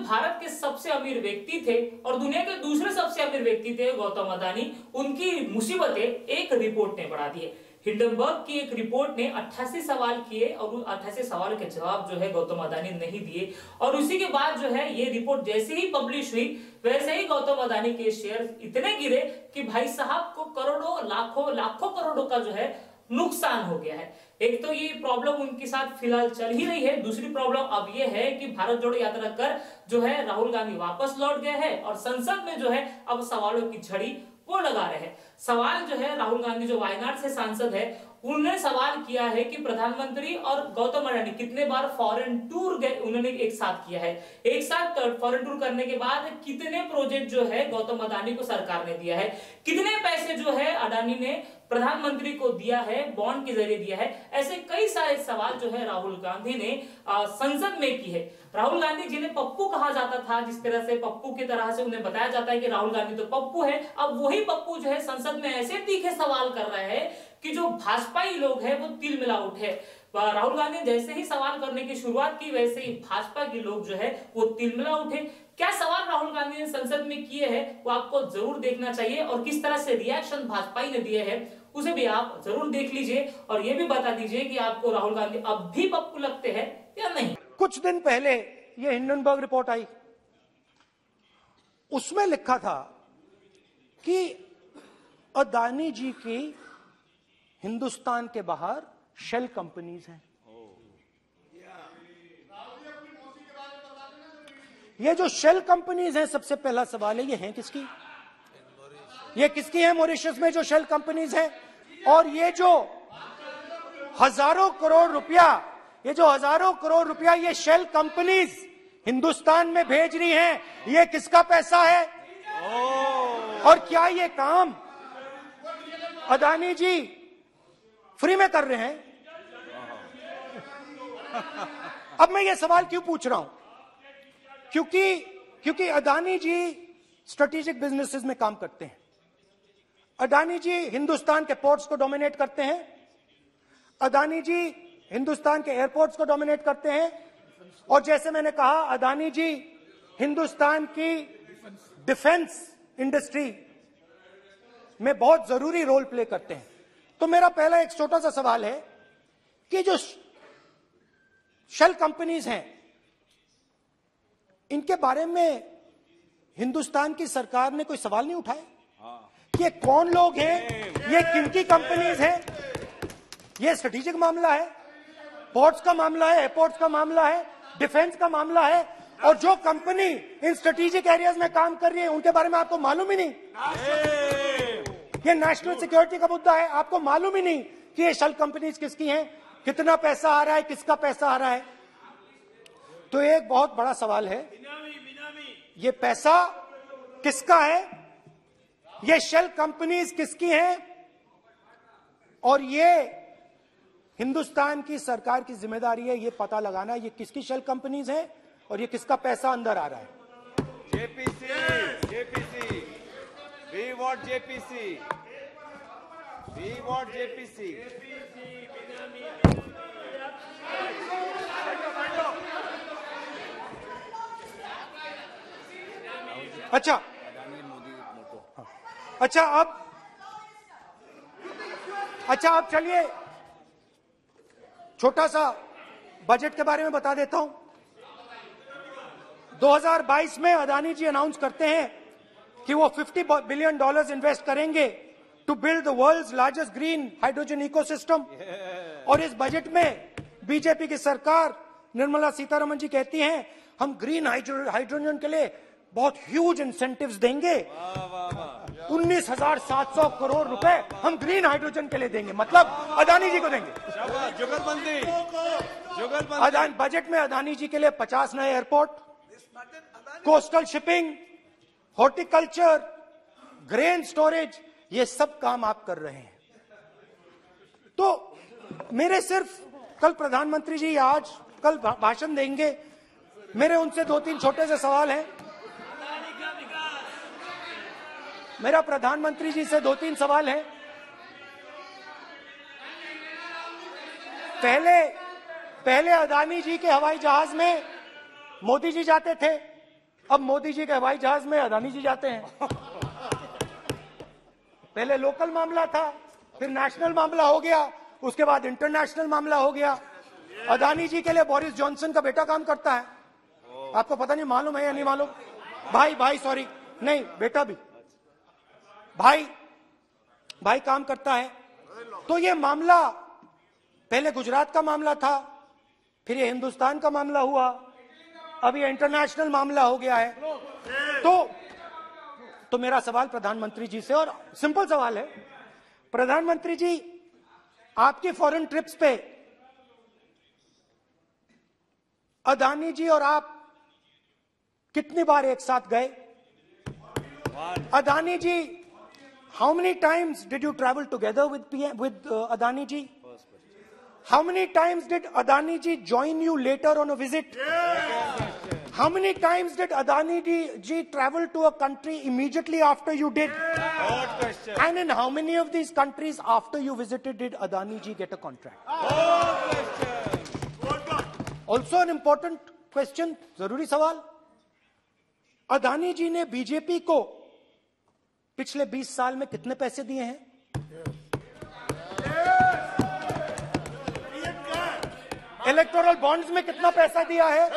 भारत के सबसे अमीर व्यक्ति थे और दुनिया के दूसरे सबसे अमीर व्यक्ति थे गौतम अदानी, उनकी मुसीबतें एक रिपोर्ट ने बढ़ा दी है। हिंडनबर्ग की एक रिपोर्ट ने 88 सवाल किए और उन 88 सवाल के जवाब जो है गौतम अदानी नहीं दिए, और उसी के बाद जो है ये रिपोर्ट जैसे ही पब्लिश हुई वैसे ही गौतम अदानी के शेयर इतने गिरे कि भाई साहब को करोड़ों लाखों करोड़ों का जो है नुकसान हो गया है। एक तो ये प्रॉब्लम उनके साथ फिलहाल चल ही रही है, दूसरी प्रॉब्लम अब ये है कि भारत जोड़ो यात्रा कर जो है राहुल गांधी वापस लौट गए हैं और संसद में जो है अब सवालों की झड़ी वो लगा रहे हैं। सवाल जो है राहुल गांधी जो वायनाड से सांसद है उन्होंने सवाल किया है कि प्रधानमंत्री और गौतम अडानी कितने बार फॉरेन टूर गए, उन्होंने एक साथ किया है, एक साथ फॉरेन टूर करने के बाद कितने प्रोजेक्ट जो है गौतम अडानी को सरकार ने दिया है, कितने पैसे जो है अडानी ने प्रधानमंत्री को दिया है, बॉन्ड के जरिए दिया है। ऐसे कई सारे सवाल जो है राहुल गांधी ने संसद में की है। राहुल गांधी जिन्हें पप्पू कहा जाता था, जिस तरह से पप्पू की तरह से उन्हें बताया जाता है कि राहुल गांधी तो पप्पू है, अब वही पप्पू जो है संसद में ऐसे तीखे सवाल कर रहे हैं कि जो भाजपाई लोग हैं वो तिल मिला उठे। राहुल गांधी जैसे ही सवाल करने की शुरुआत की वैसे ही भाजपा के लोग जो है वो तिल मिला उठे। क्या सवाल राहुल गांधी ने संसद में किए हैं वो आपको जरूर देखना चाहिए, और किस तरह से रिएक्शन भाजपाई ने दिए हैं उसे भी आप जरूर देख लीजिए, और ये भी बता दीजिए कि आपको राहुल गांधी अब भी पप्पू लगते हैं या नहीं। कुछ दिन पहले ये हिंडनबर्ग रिपोर्ट आई, उसमें लिखा था कि अदानी जी की हिंदुस्तान के बाहर शेल कंपनीज हैं। ये जो शेल कंपनीज हैं, सबसे पहला सवाल है ये हैं किसकी? ये किसकी है मॉरिशस में जो शेल कंपनीज हैं? और ये जो हजारों करोड़ रुपया ये शेल कंपनीज हिंदुस्तान में भेज रही हैं, ये किसका पैसा है? और क्या ये काम अदानी जी फ्री में कर रहे हैं? अब मैं ये सवाल क्यों पूछ रहा हूं? क्योंकि अदानी जी स्ट्रेटेजिक बिजनेसेस में काम करते हैं। अदानी जी हिंदुस्तान के पोर्ट्स को डोमिनेट करते हैं, अदानी जी हिंदुस्तान के एयरपोर्ट्स को डोमिनेट करते हैं, और जैसे मैंने कहा अदानी जी हिंदुस्तान की डिफेंस इंडस्ट्री में बहुत जरूरी रोल प्ले करते हैं। तो मेरा पहला एक छोटा सा सवाल है कि जो शेल कंपनीज हैं इनके बारे में हिंदुस्तान की सरकार ने कोई सवाल नहीं उठाया? ये कौन लोग हैं, ये किनकी कंपनीज हैं? ये स्ट्रेटेजिक मामला है, पोर्ट्स का मामला है, एयरपोर्ट्स का मामला है, डिफेंस का मामला है, और जो कंपनी इन स्ट्रेटेजिक एरियाज में काम कर रही है उनके बारे में आपको मालूम ही नहीं। ये नेशनल सिक्योरिटी का मुद्दा है, आपको मालूम ही नहीं कि ये शेल कंपनीज किसकी हैं, कितना पैसा आ रहा है, किसका पैसा आ रहा है। तो एक बहुत बड़ा सवाल है, ये पैसा किसका है, ये शेल कंपनीज किसकी हैं, और ये हिंदुस्तान की सरकार की जिम्मेदारी है ये पता लगाना ये किसकी शेल कंपनीज हैं और ये किसका पैसा अंदर आ रहा है। JPC, we want JPC, we want JPC. अच्छा अब चलिए छोटा सा बजट के बारे में बता देता हूं। 2022 में अदानी जी अनाउंस करते हैं कि वो $50 बिलियन इन्वेस्ट करेंगे to build the world's largest green hydrogen ecosystem. और इस बजट में बीजेपी की सरकार निर्मला सीतारमण जी कहती हैं हम ग्रीन हाइड्रोजन के लिए बहुत ह्यूज इंसेंटिव्स देंगे, 19,700 करोड़ रुपए हम ग्रीन हाइड्रोजन के लिए देंगे, मतलब अदानी जी को देंगे। जुगलबंदी बजट में अदानी जी के लिए 50 नए airport, coastal shipping, horticulture, grain storage, ये सब काम आप कर रहे हैं। तो मेरे सिर्फ कल प्रधानमंत्री जी कल भाषण देंगे, मेरे उनसे 2-3 छोटे से सवाल हैं। मेरा प्रधानमंत्री जी से 2-3 सवाल हैं। पहले अदानी जी के हवाई जहाज में मोदी जी जाते थे, अब मोदी जी के हवाई जहाज में अदानी जी जाते हैं। पहले लोकल मामला था, फिर नेशनल मामला हो गया, उसके बाद इंटरनेशनल मामला हो गया। अदानी जी के लिए बोरिस जॉनसन का बेटा काम करता है, आपको पता नहीं मालूम है या नहीं मालूम? भाई सॉरी, नहीं बेटा भी, भाई काम करता है। तो ये मामला पहले गुजरात का मामला था, फिर ये हिंदुस्तान का मामला हुआ, अब ये इंटरनेशनल मामला हो गया है। तो मेरा सवाल प्रधानमंत्री जी से, और सिंपल सवाल है, प्रधानमंत्री जी आपकी फॉरेन ट्रिप्स पे अदानी जी और आप कितनी बार एक साथ गए? Adani ji, how many times did you travel together with Adani ji? How many times did Adani ji join you later on a visit? How many times did Adani ji travel to a country immediately after you did? Good question. And in how many of these countries after you visited did Adani ji get a contract? Good question. Also an important question, जरूरी सवाल, अदानी जी ने BJP को पिछले 20 साल में कितने पैसे दिए हैं? इलेक्टोरल बॉन्ड्स में कितना पैसा दिया है?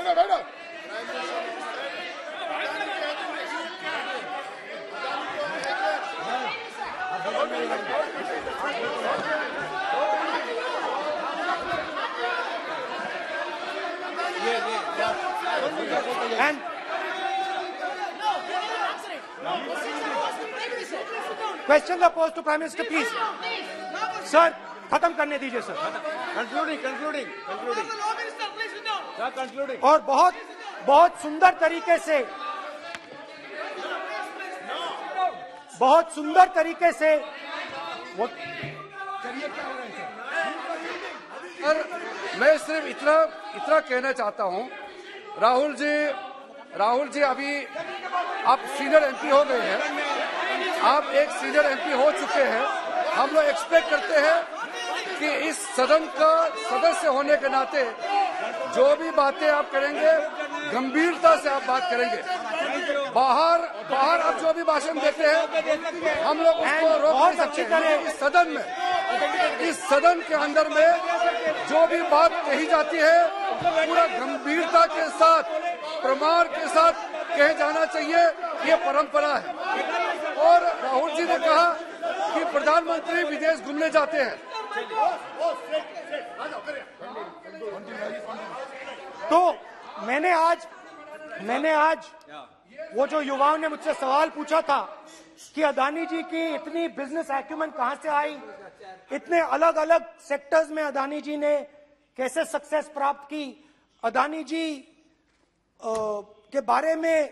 And question the post to Prime Minister, please. Sir, खत्म करने दीजिए सर। Concluding. Sir, concluding. और बहुत सुंदर तरीके से वो सर, मैं सिर्फ इतना कहना चाहता हूं, राहुल जी अभी आप सीनियर एमपी हो गए हैं, आप एक सीनियर एमपी हो चुके हैं। हम लोग एक्सपेक्ट करते हैं कि इस सदन का सदस्य होने के नाते जो भी बातें आप करेंगे गंभीरता से आप बात करेंगे। बाहर आप जो भी भाषण देते हैं हम लोग उसको रोक नहीं सकते हैं। इस सदन के अंदर में जो भी बात कही जाती है पूरा गंभीरता के साथ, प्रमाण के साथ कहे जाना चाहिए, ये परंपरा है। और राहुल जी ने कहा कि प्रधानमंत्री विदेश घूमने जाते हैं, तो मैंने आज वो जो युवाओं ने मुझसे सवाल पूछा था कि अदानी जी की इतनी बिजनेस एक्यूमेंट कहां से आई, इतने अलग अलग सेक्टर्स में अदानी जी ने कैसे सक्सेस प्राप्त की, अदानी जी के बारे में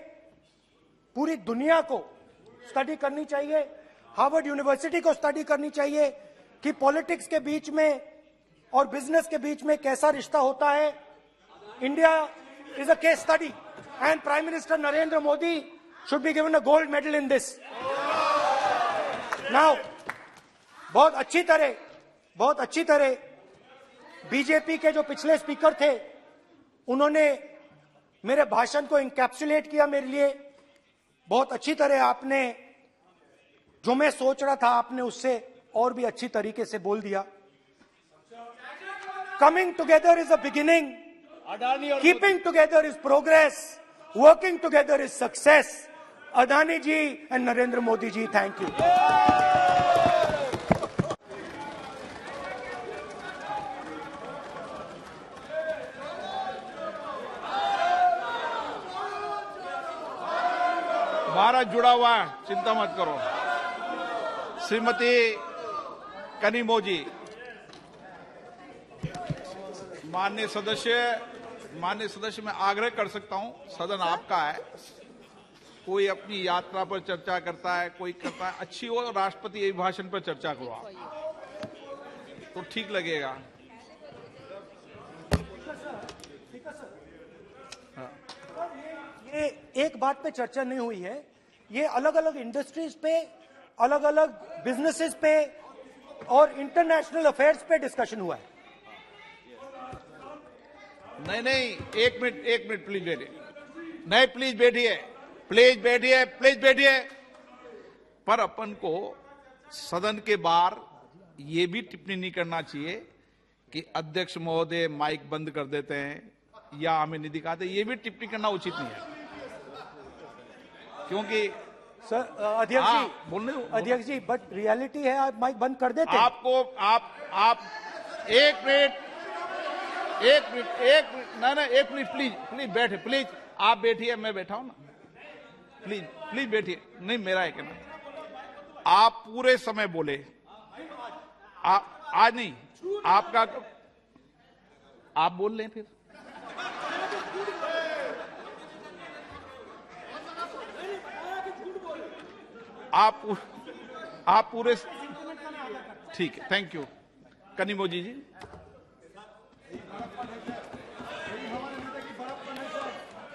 पूरी दुनिया को स्टडी करनी चाहिए, हार्वर्ड यूनिवर्सिटी को स्टडी करनी चाहिए कि पॉलिटिक्स के बीच में और बिजनेस के बीच में कैसा रिश्ता होता है। India is a case study and prime minister Narendra Modi should be given a gold medal in this. Now बहुत अच्छी तरह बीजेपी के जो पिछले स्पीकर थे उन्होंने मेरे भाषण को इंकैप्सुलेट किया मेरे लिए बहुत अच्छी तरह। आपने जो मैं सोच रहा था आपने उससे और भी अच्छी तरीके से बोल दिया। Coming together is a beginning, keeping together is progress, working together is success. Adani ji and Narendra Modi ji, thank you. Bharat जुड़ा हुआ है, चिंता मत करो। श्रीमती कनिमोजी, माननीय सदस्य मैं आग्रह कर सकता हूं, सदन आपका है, कोई अपनी यात्रा पर चर्चा करता है, कोई करता है, अच्छी हो राष्ट्रपति अभिभाषण पर चर्चा करो आप, तो ठीक लगेगा। ये एक बात पे चर्चा नहीं हुई है, ये अलग अलग इंडस्ट्रीज पे, अलग अलग बिजनेसेस पे और इंटरनेशनल अफेयर्स पे डिस्कशन हुआ है। नहीं, एक मिनट प्लीज बैठिए। नहीं, प्लीज बैठिए। प्लीज बैठिए, प्लीज बैठिए। पर अपन को सदन के बाहर ये भी टिप्पणी नहीं करना चाहिए कि अध्यक्ष महोदय माइक बंद कर देते हैं या हमें नहीं दिखाते, ये भी टिप्पणी करना उचित नहीं है, क्योंकि सर अध्यक्ष जी बोलने दो। अध्यक्ष जी, बट रियलिटी है आप माइक बंद कर देते हैं। आपको आप एक मिनट ना एक मिनट प्लीज बैठे, प्लीज आप बैठिए, मैं बैठा हूं ना, प्लीज बैठिए। नहीं, मेरा है कहना, आप पूरे समय बोले, आज नहीं, आपका आप बोल लें फिर। आप पूरे, ठीक है, थैंक यू। कनिमोजी जी।